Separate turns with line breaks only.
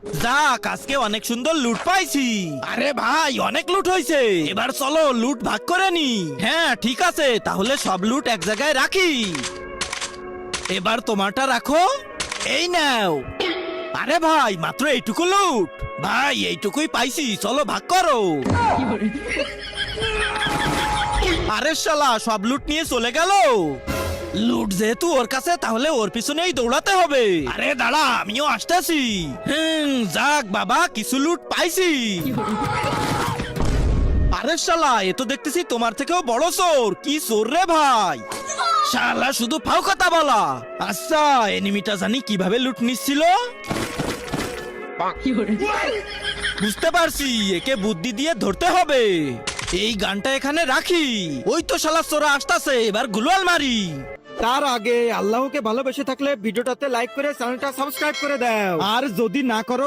যাক, আজকে অনেক সুন্দর লুট পাইছি। আরে ভাই, অনেক লুট হয়েছে, এবার চলো লুট ভাগ করে নি। হ্যাঁ ঠিক আছে, তাহলে সব লুট এক জায়গায় রাখি। এবার তোমারটা রাখো, এই নাও। আরে ভাই, মাত্র এইটুকু লুট। ভাই এইটুকুই পাইছি, চলো ভাগ করো। আরে শালা, সব লুট নিয়ে চলে গেল। লুট যেহেতু ওর কাছে, তাহলে ওর পিছনেই দৌড়াতে হবে। আরে দাঁড়া, আমিও আসতেছি। যাক বাবা, কিছু লুট পাইছি। আরে শালা, এ তো দেখতেছি তোমার থেকেও বড় চোর। কি চোর রে ভাই, শালা শুধু ফাও কথা বলা। আচ্ছা, এনিমিটা জানি কিভাবে লুট নিচ্ছিল। বুঝতে পারছি, একে বুদ্ধি দিয়ে ধরতে হবে। এই গানটা এখানে রাখি। ওই তো শালা চোরা আসতেছে, এবার গুলোয়াল মারি।
তার আগে আল্লাহকে ভালোবেসে থাকলে ভিডিওটাতে লাইক করে চ্যানেলটা সাবস্ক্রাইব করে দাও, আর যদি না করো